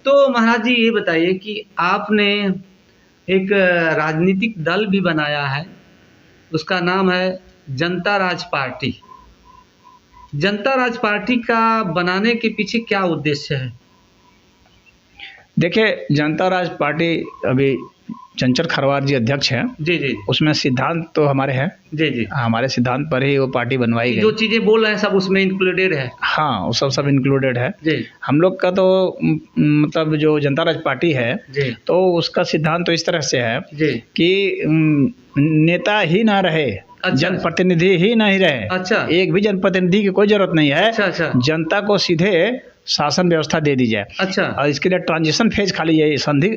तो महाराज जी ये बताइए कि आपने एक राजनीतिक दल भी बनाया है, उसका नाम है जनता राज पार्टी। जनता राज पार्टी का बनाने के पीछे क्या उद्देश्य है? देखिए, जनता राज पार्टी अभी चंचल खरवार जी अध्यक्ष हैं। जी जी उसमें सिद्धांत तो हमारे हैं। जी जी। हमारे सिद्धांत पर ही वो पार्टी बनवाई जो गई। चीजें बोल रहे हैं सब उसमें इंक्लूडेड है। हाँ, वो सब इंक्लूडेड है। जी हम लोग का तो मतलब जो जनता राज पार्टी है, जी तो उसका सिद्धांत तो इस तरह से है जी। कि नेता ही ना रहे, अच्छा, जनप्रतिनिधि ही नहीं रहे। अच्छा एक भी जनप्रतिनिधि की कोई जरूरत नहीं है। अच्छा अच्छा जनता को सीधे शासन व्यवस्था दे दी जाए। अच्छा। और इसके लिए ट्रांजिशन फेज खाली यही संधि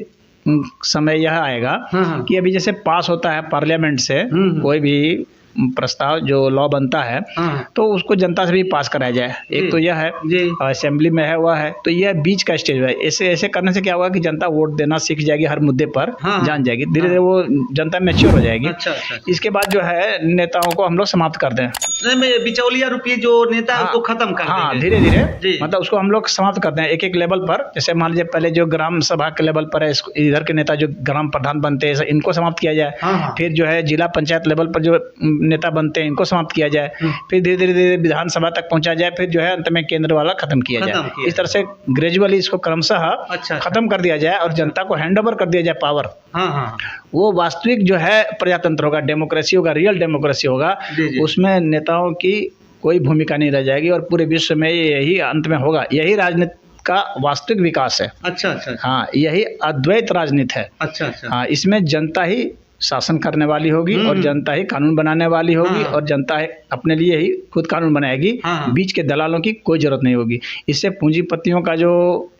समय यह आएगा हाँ हाँ। कि अभी जैसे पास होता है पार्लियामेंट से कोई भी प्रस्ताव जो लॉ बनता है, हाँ तो उसको जनता से भी पास कराया जाए। एक तो यह है, जी असेंबली में है वह है, तो यह बीच का स्टेज है। ऐसे ऐसे करने से क्या होगा कि जनता वोट देना सीख जाएगी, हर मुद्दे पर हाँ, जान जाएगी, धीरे धीरे वो जनता मैच्योर हो जाएगी। अच्छा अच्छा। इसके बाद जो है नेताओं को हम लोग समाप्त कर दें। नहीं, बिचौलिया रुपये जो नेता है उसको खत्म कर हाँ, देंगे। धीरे धीरे जी। मतलब उसको हम लोग समाप्त करते हैं एक एक लेवल पर। जैसे मान लीजिए पहले जो ग्राम सभा के लेवल पर है, इधर के नेता जो ग्राम प्रधान बनते हैं इनको समाप्त किया जाए। हाँ हाँ। फिर जो है जिला पंचायत लेवल पर जो नेता बनते हैं इनको समाप्त किया जाए। फिर धीरे धीरे धीरे विधानसभा तक पहुंचा जाए। फिर जो है अंत में केंद्र वाला खत्म किया जाए। इस तरह से ग्रेजुअली इसको क्रमशः अच्छा खत्म कर दिया जाए और जनता को हैंड ओवर कर दिया जाए पावर। हाँ हाँ। वो वास्तविक जो है प्रजातंत्र होगा, डेमोक्रेसी होगा, रियल डेमोक्रेसी होगा। जी जी। उसमें नेताओं की कोई भूमिका नहीं रह जाएगी और पूरे विश्व में यही अंत में होगा। यही राजनीति का वास्तविक विकास है। अच्छा अच्छा। हाँ, यही अद्वैत राजनीति है। अच्छा अच्छा। हाँ, इसमें जनता ही शासन करने वाली होगी और जनता ही कानून बनाने वाली होगी। हाँ। और जनता ही अपने लिए ही खुद कानून बनाएगी। हाँ। बीच के दलालों की कोई जरूरत नहीं होगी। इससे पूंजीपतियों का जो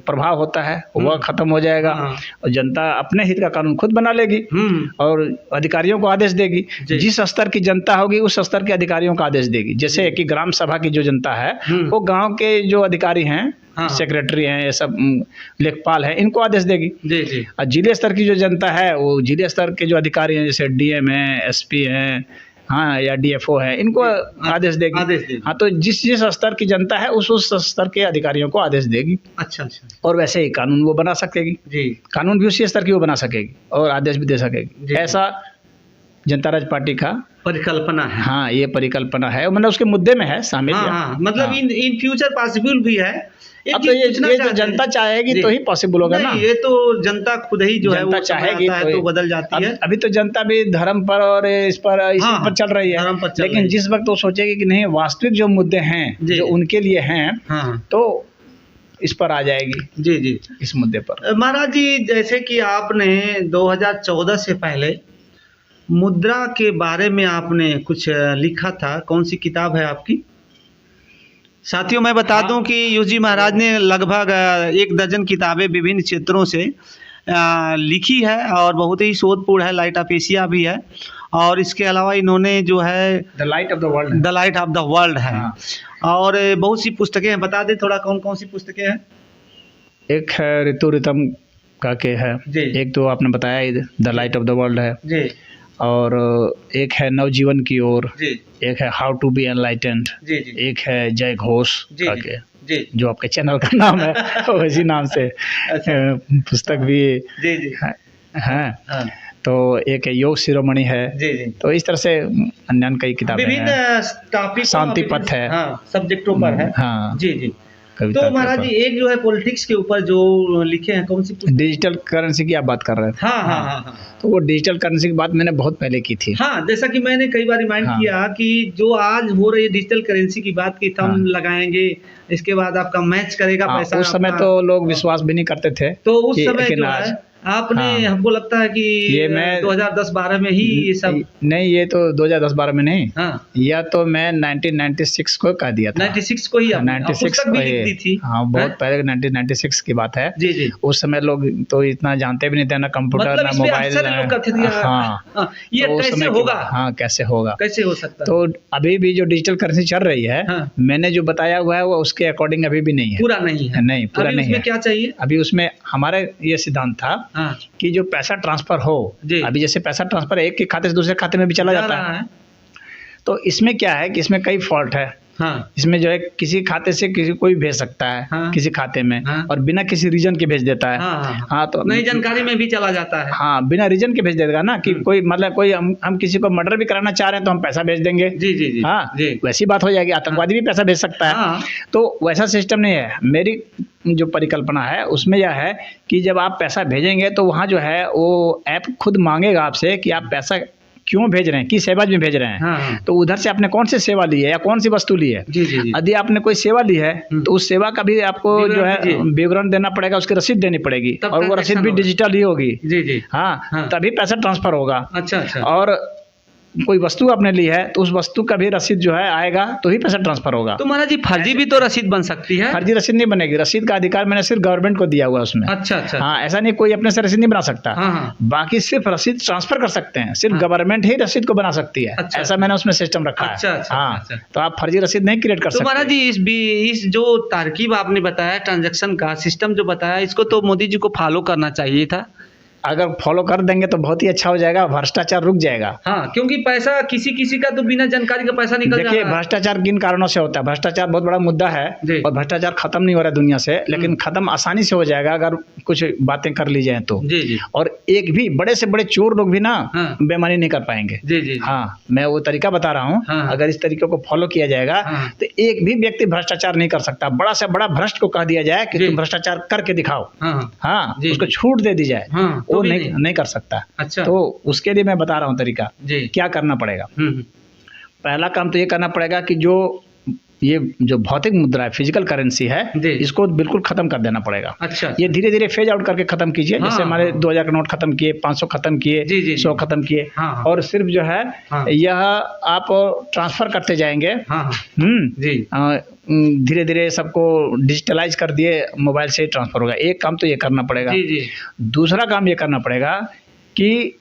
प्रभाव होता है वह खत्म हो जाएगा। हाँ। और जनता अपने हित का कानून खुद बना लेगी और अधिकारियों को आदेश देगी। जिस स्तर की जनता होगी उस स्तर के अधिकारियों को आदेश देगी। जैसे कि ग्राम सभा की जो जनता है वो गांव के जो अधिकारी हैं, हाँ। सेक्रेटरी हैं, ये सब लेखपाल हैं, इनको आदेश देगी। जी जी। और जिले स्तर की जो जनता है वो जिले स्तर के जो अधिकारी हैं, जैसे डीएम हैं, एसपी हैं, हाँ, या डीएफओ है, इनको आदेश देगी। हाँ, तो जिस जिस स्तर की जनता है उस स्तर के अधिकारियों को आदेश देगी। अच्छा अच्छा। और वैसे ही कानून वो बना सकेगी। जी। कानून भी उसी स्तर की वो बना सकेगी और आदेश भी दे सकेगी। ऐसा जनता राज पार्टी का परिकल्पना है। हाँ, ये परिकल्पना है, मतलब उसके मुद्दे में है शामिल। हाँ हाँ, मतलब इन फ्यूचर पॉसिबल भी है। अब तो ये जो जनता चाहेगी तो ही पॉसिबल होगा ना। ये तो जनता खुद ही जो है वो चाहेगी तो बदल जाती है। अभी तो जनता भी धर्म पर और इस पर चल रही है। लेकिन जिस वक्त वो सोचेगी कि नहीं, वास्तविक जो मुद्दे हैं जो उनके लिए हैं, तो इस पर आ जाएगी। जी जी, इस मुद्दे पर। महाराज जी, जैसे कि आपने 2014 से पहले मुद्रा के बारे में आपने कुछ लिखा था, कौन सी किताब है आपकी? साथियों, मैं बता दूं कि यूजी महाराज ने लगभग 1 दर्जन किताबें विभिन्न क्षेत्रों से लिखी है और बहुत ही शोधपूर्ण है। लाइट ऑफ एशिया भी है और इसके अलावा इन्होंने जो है the light of the world है। और बहुत सी पुस्तकें हैं। बता दें थोड़ा कौन कौन सी पुस्तकें हैं? एक है ऋतु रितम का के है, एक तो आपने बताया the light of the world है जी, और एक है नवजीवन की ओर, एक है हाउ टू बी एनलाइटेंड, एक है जय घोष का के, जो आपके चैनल का नाम है उसी नाम से पुस्तक भी है। तो एक है योग शिरोमणि है। तो इस तरह से अन्य कई किताबें हैं। शांति पथ है, सब्जेक्टों पर है। हाँ जी जी। तो महाराज जी, एक जो है पॉलिटिक्स के ऊपर जो लिखे हैं, कौन सी? डिजिटल करेंसी की आप बात कर रहे थे। हाँ। तो वो डिजिटल करेंसी की बात मैंने बहुत पहले की थी। हाँ, जैसा कि मैंने कई बार रिमाइंड किया कि जो आज हो रही है डिजिटल करेंसी की बात की, थंब लगाएंगे, इसके बाद आपका मैच करेगा पैसा। उस समय तो लोग विश्वास भी नहीं करते थे। तो उस समय जो है आपने, हमको लगता है कि ये मैं 2010-12 में ही ये सब नहीं, ये तो 2010-12 में नहीं, या तो मैं 1996 को कह दिया था। 96 को ही 96 को ही थी। हाँ, बहुत पहले 1996 की बात है। जी जी। उस समय लोग तो इतना जानते भी नहीं थे, ना कंप्यूटर ना मोबाइल। हाँ, ये कैसे होगा? हाँ, कैसे होगा, कैसे हो सकता? तो अभी भी जो डिजिटल करेंसी चल रही है, मैंने जो बताया हुआ है वो उसके अकॉर्डिंग अभी भी नहीं है, पूरा नहीं है। नहीं, पूरा नहीं है। क्या चाहिए अभी उसमें? हमारे ये सिद्धांत था कि जो पैसा ट्रांसफर हो, अभी जैसे पैसा ट्रांसफर एक के खाते से दूसरे खाते में भी चला जाता है, तो इसमें क्या है कि इसमें कई फॉल्ट है। हाँ इसमें जो है किसी खाते से किसी कोई भेज सकता है, हाँ, किसी खाते में, हाँ, और बिना किसी रीजन के भेज देता है। हाँ, हाँ, हाँ तो नई जानकारी में भी चला जाता है। हाँ, बिना रीजन के भेज देगा ना कि कोई मतलब कोई हम किसी को मर्डर भी कराना चाह रहे हैं तो हम पैसा भेज देंगे। जी जी जी हाँ जी। वैसी बात हो जाएगी, आतंकवादी भी पैसा भेज सकता है। हाँ तो वैसा सिस्टम नहीं है। मेरी जो परिकल्पना है उसमें यह है कि जब आप पैसा भेजेंगे तो वहाँ जो है वो ऐप खुद मांगेगा आपसे कि आप पैसा क्यों भेज रहे हैं, किस सेवा में भेज रहे हैं। हाँ, हाँ। तो उधर से आपने कौन सी सेवा ली है या कौन सी वस्तु ली है। जी जी जी। यदि आपने कोई सेवा ली है तो उस सेवा का भी आपको जो है विवरण देना पड़ेगा, उसकी रसीद देनी पड़ेगी, और वो रसीद भी डिजिटल ही होगी। जी जी। हाँ तभी पैसा ट्रांसफर होगा। अच्छा अच्छा। और कोई वस्तु आपने ली है तो उस वस्तु का भी रसीद जो है आएगा तो ही पैसा ट्रांसफर होगा। तो महाराज जी फर्जी भी तो रसीद बन सकती है। फर्जी रसीद नहीं बनेगी, रसीद का अधिकार मैंने सिर्फ गवर्नमेंट को दिया हुआ है उसमें। अच्छा अच्छा। हाँ ऐसा नहीं कोई अपने से रसीद नहीं बना सकता। हाँ हाँ। बाकी सिर्फ रसीद ट्रांसफर कर सकते हैं, सिर्फ गवर्नमेंट ही रसीद को बना सकती है। अच्छा, ऐसा मैंने उसमें सिस्टम रखा अच्छा, है। अच्छा, हाँ अच्छा। तो आप फर्जी रसीद नहीं क्रिएट कर तो सकते। महाराज जी इस जो तरकीब आपने बताया ट्रांजैक्शन का सिस्टम जो बताया, इसको तो मोदी जी को फॉलो करना चाहिए था। अगर फॉलो कर देंगे तो बहुत ही अच्छा हो जाएगा, भ्रष्टाचार रुक जाएगा। हाँ क्योंकि पैसा किसी का तो बिना जानकारी का पैसा निकल देखिए जाता है। भ्रष्टाचार किन कारणों से होता है, भ्रष्टाचार बहुत बड़ा मुद्दा है और भ्रष्टाचार खत्म नहीं हो रहा है दुनिया से, लेकिन खत्म आसानी से हो जाएगा अगर कुछ बातें कर ली जाए तो। जी जी। और एक भी बड़े से बड़े चोर लोग भी ना हाँ। बेईमानी नहीं कर पाएंगे। जी जी। हाँ मैं वो तरीका बता रहा हूँ। हाँ। अगर इस तरीके को फॉलो किया जाएगा हाँ। तो एक भी व्यक्ति भ्रष्टाचार नहीं कर सकता। बड़ा से बड़ा भ्रष्ट को कह दिया जाए कि तुम भ्रष्टाचार करके दिखाओ, हाँ हाँ जी। उसको छूट दे दी जाए, हाँ, वो तो भी नहीं कर सकता। अच्छा। तो उसके लिए मैं बता रहा हूँ तरीका जी। क्या करना पड़ेगा। हम्म। पहला काम तो ये करना पड़ेगा कि ये जो भौतिक मुद्रा है, फिजिकल करेंसी है, जी। इसको बिल्कुल खत्म कर देना पड़ेगा। अच्छा। ये धीरे धीरे फेज आउट करके खत्म कीजिए। हाँ, जैसे हमारे हाँ। 2000 का नोट खत्म किए, 500 खत्म किए, जी, जी, 100 खत्म किए, हाँ, हाँ। और सिर्फ जो है हाँ। यह आप ट्रांसफर करते जाएंगे। हाँ हाँ। जी। धीरे धीरे सबको डिजिटलाइज कर दिए, मोबाइल से ट्रांसफर होगा। एक काम तो ये करना पड़ेगा। जी जी। दूसरा काम ये करना पड़ेगा कि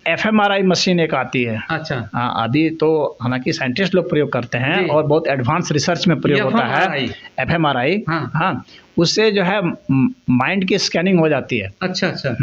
एफएमआरआई मशीन एक आती है। अच्छा। हाँ अभी तो हालांकि साइंटिस्ट लोग प्रयोग करते हैं जी। और बहुत एडवांस रिसर्च में प्रयोग होता है एफएमआरआई। हाँ। उससे जो है माइंड की स्कैनिंग हो जाती है। अच्छा अच्छा।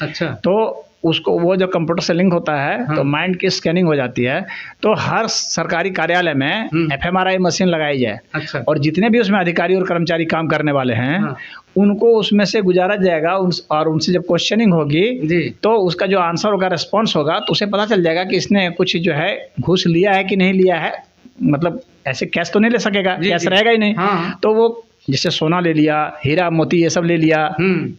अच्छा। तो उसको वो जो कंप्यूटर से लिंक होता है हाँ। तो माइंड की स्कैनिंग हो जाती है। तो हर सरकारी कार्यालय में एफएमआरआई मशीन लगाई जाए। अच्छा। और जितने भी उसमें अधिकारी और कर्मचारी काम करने वाले हैं हाँ। उनको उसमें से गुजारा जाएगा और उनसे जब क्वेश्चनिंग होगी जी। तो उसका जो आंसर होगा, रिस्पॉन्स होगा, तो उसे पता चल जाएगा कि इसने कुछ जो है घूस लिया है कि नहीं लिया है। मतलब ऐसे कैश तो नहीं ले सकेगा, कैश रहेगा ही नहीं। हाँ। तो वो जैसे सोना ले लिया, हीरा मोती ये सब ले लिया,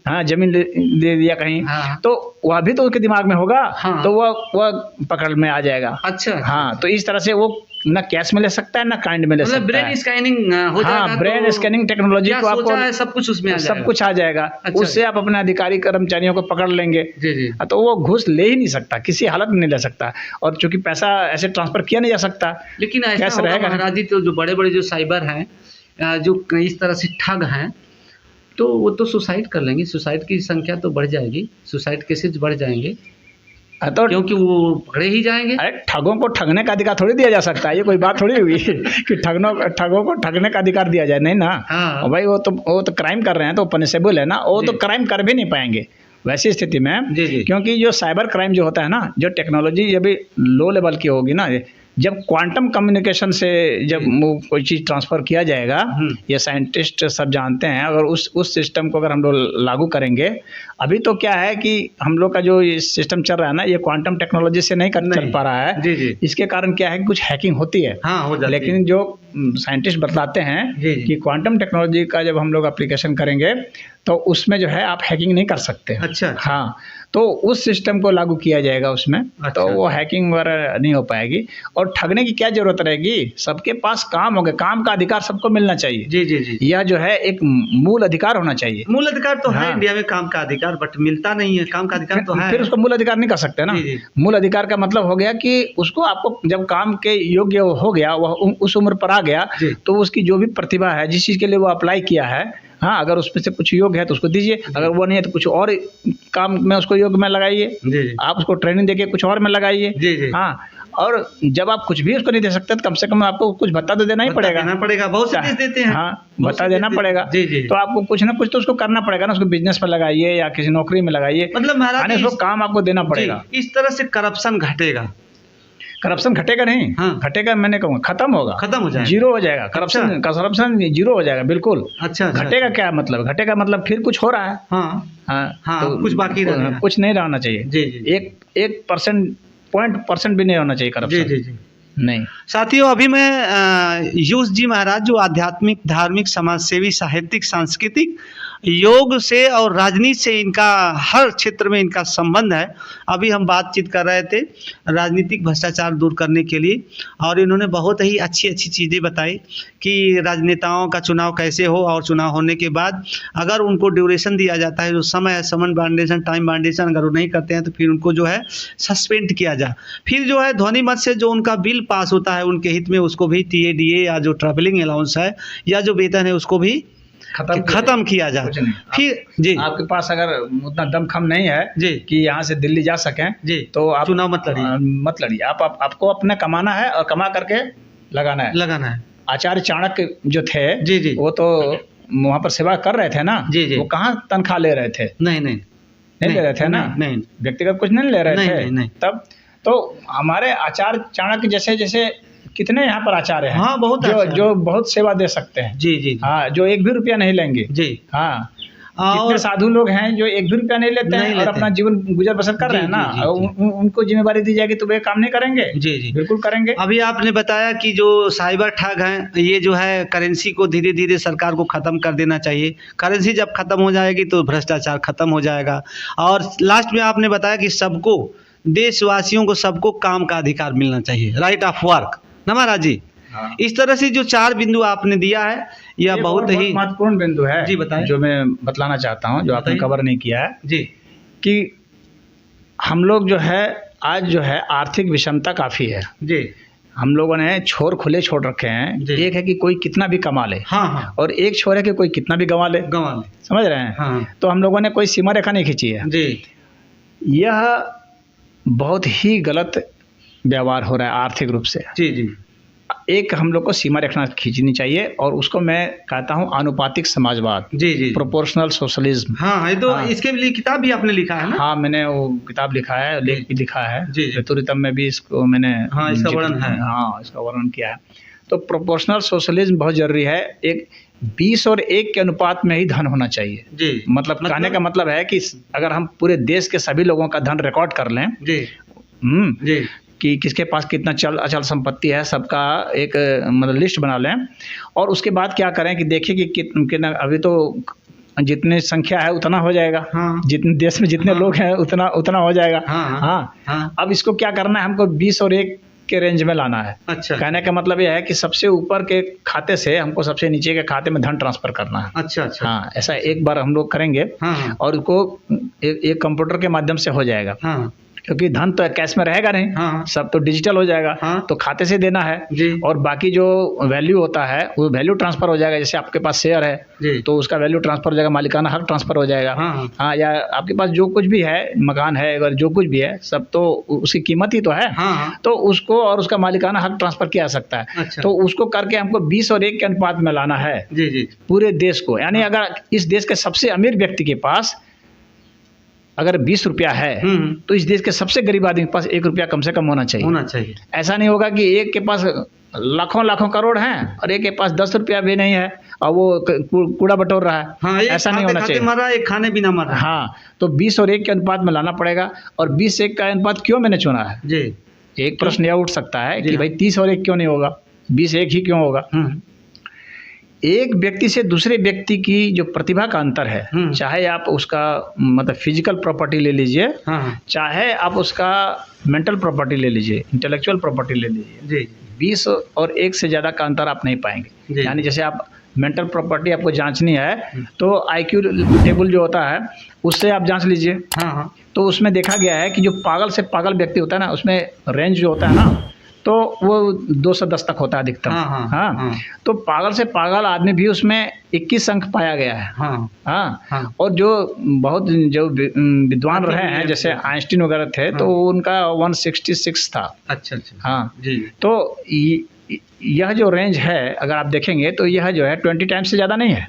हाँ जमीन ले लिया कहीं, हाँ। तो वह भी तो उसके दिमाग में होगा। हाँ। तो वह पकड़ में आ जाएगा। अच्छा। हाँ तो इस तरह से वो ना कैश में ले सकता है ना काइंड में ले सकता है। ब्रेन स्कैनिंग हो जाएगा। हाँ ब्रेन स्कैनिंग टेक्नोलॉजी को आपको सब कुछ उसमें सब कुछ आ जाएगा। अच्छा। उससे आप अपने अधिकारी कर्मचारियों को पकड़ लेंगे। जी जी। तो वो घूस ले ही नहीं सकता, किसी हालत में नहीं ले सकता। और चूंकि पैसा ऐसे ट्रांसफर किया नहीं जा सकता, लेकिन ऐसा होगा महाराज जी, तो जो बड़े बड़े जो साइबर हैं, जो इस तरह से ठग हैं, तो वो तो सुसाइड कर लेंगे। सुसाइड की संख्या तो बढ़ जाएगी, सुसाइड केसेज बढ़ जाएंगे, तो क्योंकि वो पकड़े ही जाएंगे। अरे ठगों को ठगने का अधिकार थोड़ी दिया जा सकता है। ये कोई बात थोड़ी हुई कि ठगों को ठगने का अधिकार दिया जाए, नहीं ना। हाँ। भाई वो तो क्राइम कर रहे हैं तो पनिशेबल है ना। वो तो क्राइम कर भी नहीं पाएंगे वैसी स्थिति में। जी जी। क्योंकि जो साइबर क्राइम जो होता है ना, जो टेक्नोलॉजी जब लो लेवल की होगी ना, जब क्वांटम कम्युनिकेशन से जब कोई चीज़ ट्रांसफ़र किया जाएगा, ये साइंटिस्ट सब जानते हैं। अगर उस सिस्टम को अगर हम लोग लागू करेंगे, अभी तो क्या है कि हम लोग का जो ये सिस्टम चल रहा है ना, ये क्वांटम टेक्नोलॉजी से नहीं चल पा रहा है। जी जी। इसके कारण क्या है कि कुछ हैकिंग होती है। हाँ, हो जाती लेकिन जो साइंटिस्ट बतलाते हैं कि क्वांटम टेक्नोलॉजी का जब हम लोग एप्लीकेशन करेंगे तो उसमें जो है आप हैकिंग नहीं कर सकते। अच्छा। हाँ तो उस सिस्टम को लागू किया जाएगा उसमें। अच्छा। तो वो हैकिंग वगैरह नहीं हो पाएगी और ठगने की क्या जरूरत रहेगी। सबके पास काम होगा, काम का अधिकार सबको मिलना चाहिए। जी जी जी। यह जो है एक मूल अधिकार होना चाहिए। मूल अधिकार तो है हाँ। इंडिया में काम का अधिकार, बट मिलता नहीं है। काम का अधिकार तो है, फिर उसको मूल अधिकार नहीं कर सकते ना। जी जी। मूल अधिकार का मतलब हो गया कि उसको आपको जब काम के योग्य हो गया, वह उस उम्र पर आ गया, तो उसकी जो भी प्रतिभा है, जिस चीज़ के लिए वो अप्लाई किया है, हाँ अगर उसमें से कुछ योग्य है तो उसको दीजिए, अगर वो नहीं है तो कुछ और काम में उसको योग्य में लगाइए। आप उसको ट्रेनिंग देके कुछ और में लगाइए। हाँ और जब आप कुछ भी उसको नहीं दे सकते तो कम से कम आपको कुछ भत्ता तो देना ही पड़ेगा। बहुत से देते हैं। हाँ भत्ता देना पड़ेगा। जी जी। तो आपको कुछ ना कुछ तो उसको करना पड़ेगा ना। उसको बिजनेस में लगाइए या किसी नौकरी में लगाइए, मतलब महाराज उसको काम आपको देना पड़ेगा। इस तरह से करप्शन घटेगा। करप्शन घटेगा नहीं, हाँ। घटेगा मैंने कहूँगा खत्म होगा, खत्म हो जाएगा, जीरो हो जाएगा, करप्शन जीरो हो जाएगा बिल्कुल। अच्छा, घटेगा क्या मतलब, घटेगा मतलब फिर कुछ हो रहा है। हाँ हाँ, तो कुछ बाकी रहेगा, कुछ नहीं रहना चाहिए। जी। एक परसेंट भी नहीं होना चाहिए करप्शन। जी नहीं साथियों, अभी मैं यूस जी महाराज जो आध्यात्मिक, धार्मिक, समाजसेवी, साहित्यिक, सांस्कृतिक, योग से और राजनीति से इनका हर क्षेत्र में इनका संबंध है। अभी हम बातचीत कर रहे थे राजनीतिक भ्रष्टाचार दूर करने के लिए, और इन्होंने बहुत ही अच्छी अच्छी चीज़ें बताई कि राजनेताओं का चुनाव कैसे हो, और चुनाव होने के बाद अगर उनको ड्यूरेशन दिया जाता है, जो समय है, समन बाउंडेशन, टाइम बाउंडेशन, अगर वो नहीं करते हैं तो फिर उनको जो है सस्पेंड किया जाए। फिर जो है ध्वनि मत से जो उनका बिल पास होता है उनके हित में, उसको भी TADA या जो ट्रैवलिंग अलाउंस है या जो वेतन है उसको भी खत्म किया जाए। फिर जी, आपके पास अगर उतना दमखम नहीं है जी कि यहाँ से दिल्ली जा सकें जी, तो आप चुनाव मत लड़िए। आपको अपने कमाना है और कमा करके लगाना है। आचार्य चाणक्य जो थे जी वो तो वहाँ पर सेवा कर रहे थे ना, जी वो कहाँ तनख्वाह ले रहे थे? नहीं ले रहे थे ना, नहीं व्यक्तिगत कुछ नहीं ले रहे थे। नहीं। तब तो हमारे आचार्य चाणक्य जैसे कितने यहाँ पर आचार्य हैं, हाँ, बहुत जो बहुत सेवा दे सकते हैं। जी हाँ, जो 1 भी रुपया नहीं लेंगे। जी हाँ, कितने साधु लोग हैं जो 1 भी रुपया नहीं लेते हैं और अपना जीवन गुजर बसर कर रहे हैं ना। उनको जिम्मेवारी दी जाएगी तो वे काम नहीं करेंगे? जी बिल्कुल करेंगे। अभी आपने बताया कि जो साइबर ठग हैं, ये जो है करेंसी को धीरे धीरे सरकार को ख़त्म कर देना चाहिए। करेंसी जब ख़त्म हो जाएगी तो भ्रष्टाचार ख़त्म हो जाएगा। और लास्ट में आपने बताया कि सबको, देशवासियों को सबको काम का अधिकार मिलना चाहिए, राइट ऑफ वर्क ना महाराज जी। हाँ। इस तरह से जो 4 बिंदु आपने दिया है, यह बहुत ही महत्वपूर्ण बिंदु है। जी बताएं। जो मैं बतलाना चाहता हूँ, जो आपने कवर नहीं किया है जी, कि हम लोग जो है आज जो है आर्थिक विषमता काफ़ी है जी। हम लोगों ने छोर खुले छोड़ रखे हैं। एक है कि कोई कितना भी कमा ले, हाँ। और एक छोर है कि कोई कितना भी गंवा ले। समझ रहे हैं? हाँ। तो हम लोगों ने कोई सीमा रेखा नहीं खींची है जी। यह बहुत ही गलत व्यवहार हो रहा है आर्थिक रूप से। जी। एक हम लोग को सीमा रेखा खींचनी चाहिए, और उसको मैं कहता हूँ आनुपातिक समाजवाद। जी। Proportional socialism. हाँ, तो हाँ। इसके लिए किताब भी आपने लिखा है ना? हाँ, मैंने वो किताब लिखा है, लेख भी लिखा है। ऋतुरितम में भी इसको मैंने इसका वर्णन है। हाँ, इसका वर्णन किया है। तो प्रोपोर्शनल सोशलिज्म बहुत जरूरी है। एक 20 और 1 के अनुपात में ही धन होना चाहिए। जी। मतलब कहने का मतलब है कि अगर हम पूरे देश के सभी लोगों का धन रिकॉर्ड कर लें, जी, कि किसके पास कितना अचल संपत्ति है, सबका एक मतलब लिस्ट बना लें, और उसके बाद क्या करें कि देखिए कि कितना, अभी तो जितनी संख्या है उतना हो जाएगा। हाँ। जितने देश में जितने लोग हैं उतना हो जाएगा। हाँ। अब इसको क्या करना है, हमको 20 और 1 के रेंज में लाना है। अच्छा। कहने का मतलब यह है कि सबसे ऊपर के खाते से हमको सबसे नीचे के खाते में धन ट्रांसफर करना है। अच्छा। हाँ, ऐसा एक बार हम लोग करेंगे। हाँ। और उसको एक कंप्यूटर के माध्यम से हो जाएगा। हाँ। क्योंकि धन तो कैश में रहेगा नहीं। हाँ। सब तो डिजिटल हो जाएगा। हाँ। तो खाते से देना है जी। और बाकी जो वैल्यू होता है वो वैल्यू ट्रांसफर हो जाएगा। जैसे आपके पास शेयर है जी, तो उसका वैल्यू ट्रांसफर हो जाएगा, मालिकाना हक ट्रांसफर हो जाएगा। हाँ। या आपके पास जो कुछ भी है, मकान है, अगर जो कुछ भी है, सब तो उसकी कीमत ही तो है। हाँ। तो उसको और उसका मालिकाना हक ट्रांसफर किया जा सकता है। अच्छा। तो उसको करके हमको 20 और 1 के अनुपात में लाना है जी पूरे देश को। यानी अगर इस देश के सबसे अमीर व्यक्ति के पास अगर 20 रुपया है, तो इस देश के सबसे गरीब आदमी के पास 1 रुपया कम से कम होना चाहिए। ऐसा नहीं होगा कि एक के पास लाखों करोड़ हैं और एक के पास 10 रुपया भी नहीं है और वो कूड़ा बटोर रहा है। हाँ, ऐसा नहीं होना चाहिए। मरा एक खाने बिना मरा। हाँ, तो 20 और 1 के अनुपात में लाना पड़ेगा। और 20-1 का अनुपात क्यों मैंने चुना है जी? एक प्रश्न यह उठ सकता है कि भाई 30 और 1 क्यों नहीं होगा, 20-1 ही क्यों होगा? एक व्यक्ति से दूसरे व्यक्ति की जो प्रतिभा का अंतर है, चाहे आप उसका मतलब फिजिकल प्रॉपर्टी ले लीजिए, चाहे आप उसका मेंटल प्रॉपर्टी ले लीजिए, इंटेलेक्चुअल प्रॉपर्टी ले लीजिए जी, 20 और 1 से ज़्यादा का अंतर आप नहीं पाएंगे। यानी जैसे आप मेंटल प्रॉपर्टी आपको जांचनी है तो IQ टेबल जो होता है उससे आप जांच लीजिए। हाँ। तो उसमें देखा गया है कि जो पागल से पागल व्यक्ति होता है ना, उसमें रेंज जो होता है ना, तो वो 2 से 10 तक होता है अधिकतम। हाँ। तो पागल से पागल आदमी भी उसमें 21 अंक पाया गया है। हाँ। और जो बहुत जो विद्वान रहे हैं, जैसे आइंस्टीन वगैरह थे, तो उनका 166 था। अच्छा। हाँ जी। तो यह जो रेंज है अगर आप देखेंगे तो यह जो है 20 टाइम्स से ज़्यादा नहीं है।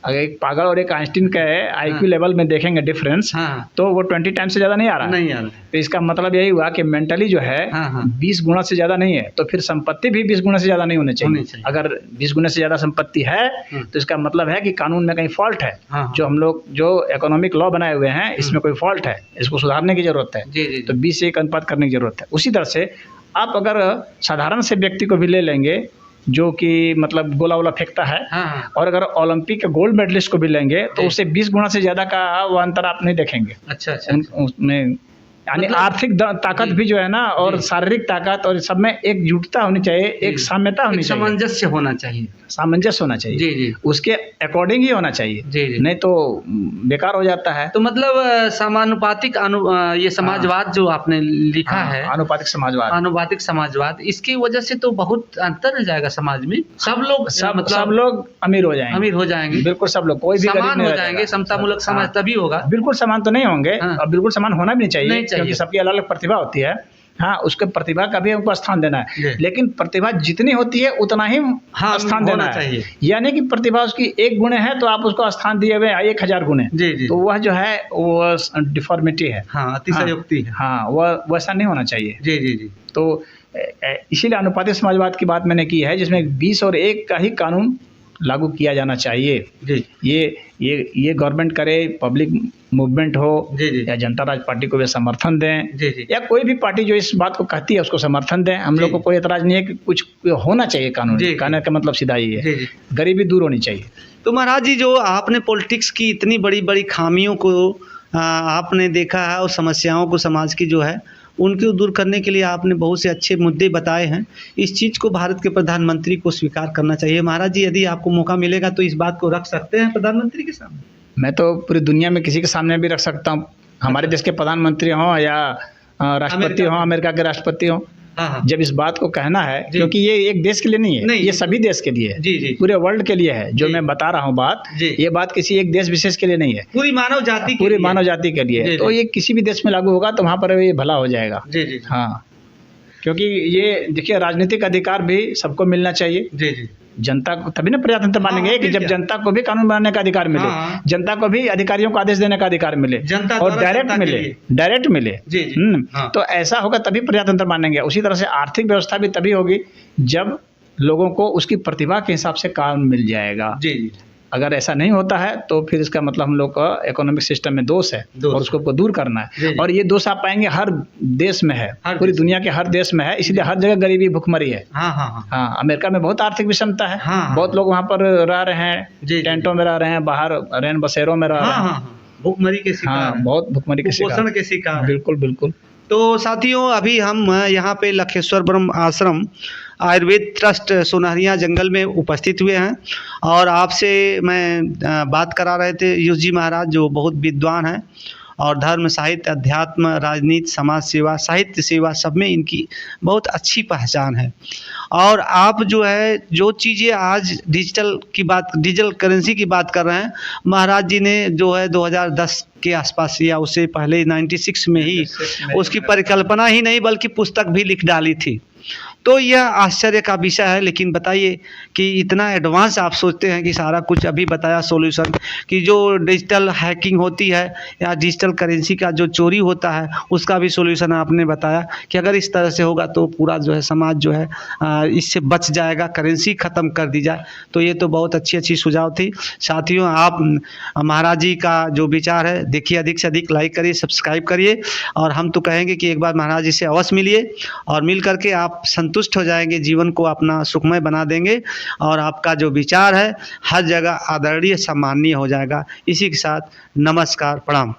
अगर एक पागल और एक आइंस्टीन का IQ लेवल में देखेंगे डिफरेंस, हाँ, तो वो 20 टाइम्स से ज़्यादा नहीं आ रहा है। नहीं आ रहा है। तो इसका मतलब यही हुआ कि मेंटली जो है हाँ, हाँ। 20 गुना से ज़्यादा नहीं है, तो फिर संपत्ति भी 20 गुना से ज़्यादा नहीं होनी होनी चाहिए। चाहिए। अगर 20 गुना से ज़्यादा संपत्ति है तो इसका मतलब है कि कानून में कहीं फॉल्ट है। हाँ, जो हम लोग जो इकोनॉमिक लॉ बनाए हुए हैं इसमें कोई फॉल्ट है, इसको सुधारने की ज़रूरत है। जी, जी, तो 20 से 1 अनुपात करने की ज़रूरत है। उसी तरह से आप अगर साधारण से व्यक्ति को भी ले लेंगे जो कि मतलब गोला वोला फेंकता है, हाँ, हाँ। और अगर ओलंपिक के गोल्ड मेडलिस्ट को भी लेंगे तो जी। उससे 20 गुना से ज़्यादा का वो अंतर आप नहीं देखेंगे। अच्छा, अच्छा। उसमें यानी मतलब आर्थिक ताकत जी। भी जो है ना, और जी। शारीरिक ताकत, और सब में एकजुटता होनी चाहिए, एक जी। साम्यता होनी एक चाहिए, सामंजस्य होना चाहिए। सामंजस्य होना चाहिए। जी, जी। उसके अकॉर्डिंग ही होना चाहिए, जी, जी। नहीं तो बेकार हो जाता है। तो मतलब समानुपातिक ये समाजवाद जो आपने लिखा हाँ, है, आनुपातिक समाजवाद। आनुपातिक समाजवाद, इसकी वजह से तो बहुत अंतर हो जाएगा समाज में। सब लोग सब लोग अमीर हो जाएंगे, अमीर हो जाएंगे, बिल्कुल सब लोग, कोई भी गरीब समान नहीं हो रह जाएंगे, जाएगा। समतामूलक समाज हाँ, तभी होगा। बिल्कुल समान तो नहीं होंगे, हाँ। और बिल्कुल समान होना भी नहीं चाहिए, नहीं चाहिए। क्योंकि सबकी अलग अलग प्रतिभा होती है। हाँ, उसके प्रतिभा का भी हमको स्थान देना है, जी। लेकिन प्रतिभा जितनी होती है उतना ही हाँ, स्थान होना देना चाहिए। है। यानी कि प्रतिभा उसकी 1 गुण है तो आप उसको स्थान दिए हुए 1000 गुण है, जी, जी। तो वह जो है वो डिफॉर्मिटी है। हाँ, अतिशयोक्ति है। हाँ, वह वैसा नहीं होना चाहिए। जी, जी, जी। तो इसीलिए अनुपातिक समाजवाद की बात मैंने की है, जिसमें 20 और 1 का ही कानून लागू किया जाना चाहिए। जी। ये गवर्नमेंट करे, पब्लिक मूवमेंट हो, जी, जी। या जनता राज पार्टी को भी समर्थन दें, जी, जी। या कोई भी पार्टी जो इस बात को कहती है उसको समर्थन दें। हम जी। लोग को कोई एतराज नहीं है कि कुछ होना चाहिए कानून। जी, कहने का मतलब सीधा ही जी, है, जी। गरीबी दूर होनी चाहिए। तो महाराज जी, जो आपने पॉलिटिक्स की इतनी बड़ी बड़ी खामियों को आपने देखा है, और समस्याओं को समाज की जो है उनको दूर करने के लिए आपने बहुत से अच्छे मुद्दे बताए हैं। इस चीज़ को भारत के प्रधानमंत्री को स्वीकार करना चाहिए। महाराज जी, यदि आपको मौका मिलेगा तो इस बात को रख सकते हैं प्रधानमंत्री के सामने? मैं तो पूरी दुनिया में किसी के सामने भी रख सकता हूँ, हमारे देश के प्रधानमंत्री हों या राष्ट्रपति हों, अमेरिका के राष्ट्रपति हों। हाँ, हाँ। जब इस बात को कहना है, जी। क्योंकि ये एक देश के लिए नहीं है, ये सभी देश के लिए है, जी, जी। पूरे वर्ल्ड के लिए है। जो जी। मैं बता रहा हूँ बात, जी। ये बात किसी एक देश विशेष के लिए नहीं है, पूरी मानव जाति के पूरी लिए। मानव जाति के लिए जी, है। तो जी। ये किसी भी देश में लागू होगा तो वहाँ पर ये भला हो जाएगा। जी, जी। हाँ, क्योंकि ये देखिए, राजनीतिक अधिकार भी सबको मिलना चाहिए। जी, जी। जनता को तभी ना प्रजातंत्र मानेंगे, हाँ, कि फिर जब क्या? जनता को भी कानून बनाने का अधिकार मिले, हाँ। जनता को भी अधिकारियों को आदेश देने का अधिकार मिले, जनता और द्वारा डायरेक्ट जनता के मिले, लिए। डायरेक्ट मिले। जी, जी। हाँ। तो ऐसा होगा तभी प्रजातंत्र मानेंगे। उसी तरह से आर्थिक व्यवस्था भी तभी होगी जब लोगों को उसकी प्रतिभा के हिसाब से काम मिल जाएगा। जी, जी। अगर ऐसा नहीं होता है तो फिर इसका मतलब हम लोग का इकोनॉमिक सिस्टम में दोष है, दोष और उसको दूर करना जी, है। जी। और ये दोष आप पाएंगे हर देश में है, हर पूरी देश दुनिया के हर देश में है, इसलिए हर जगह गरीबी भुखमरी है। हाँ, हाँ, हाँ। हाँ, अमेरिका में बहुत आर्थिक विषमता है, हाँ। बहुत लोग वहाँ पर रह रहे हैं, जी, जी। टेंटों में रह रहे हैं, बाहर रैन बसेरों में रह हाँ, रहे हैं। हाँ, हाँ। भूखमरी के शिकार हाँ, हैं। बहुत भुखमरी के कुपोषण शिकार, के शिकार हैं। बिल्कुल बिल्कुल। तो साथियों, अभी हम यहाँ पे लखेश्वर ब्रह्म आश्रम आयुर्वेद ट्रस्ट सोनारिया जंगल में उपस्थित हुए हैं, और आपसे मैं बात करा रहे थे यूसुफ जी महाराज, जो बहुत विद्वान हैं और धर्म, साहित्य, अध्यात्म, राजनीति, समाज सेवा, साहित्य सेवा, सब में इनकी बहुत अच्छी पहचान है। और आप जो है, जो चीज़ें आज डिजिटल करेंसी की बात कर रहे हैं, महाराज जी ने जो है 2010 के आसपास या उससे पहले 96 में ही उसकी परिकल्पना ही नहीं बल्कि पुस्तक भी लिख डाली थी। तो यह आश्चर्य का विषय है। लेकिन बताइए कि इतना एडवांस आप सोचते हैं कि सारा कुछ अभी बताया सॉल्यूशन, कि जो डिजिटल हैकिंग होती है या डिजिटल करेंसी का जो चोरी होता है उसका भी सॉल्यूशन आपने बताया कि अगर इस तरह से होगा तो पूरा जो है समाज जो है इससे बच जाएगा, करेंसी ख़त्म कर दी जाए। तो ये तो बहुत अच्छी सुझाव थी। साथियों, आप महाराज जी का जो विचार है देखिए, अधिक से अधिक लाइक करिए, सब्सक्राइब करिए, और हम तो कहेंगे कि एक बार महाराज जी से अवश्य मिलिए, और मिल करके आप संतुष्ट हो जाएंगे, जीवन को अपना सुखमय बना देंगे, और आपका जो विचार है हर जगह आदरणीय, सम्माननीय हो जाएगा। इसी के साथ नमस्कार, प्रणाम।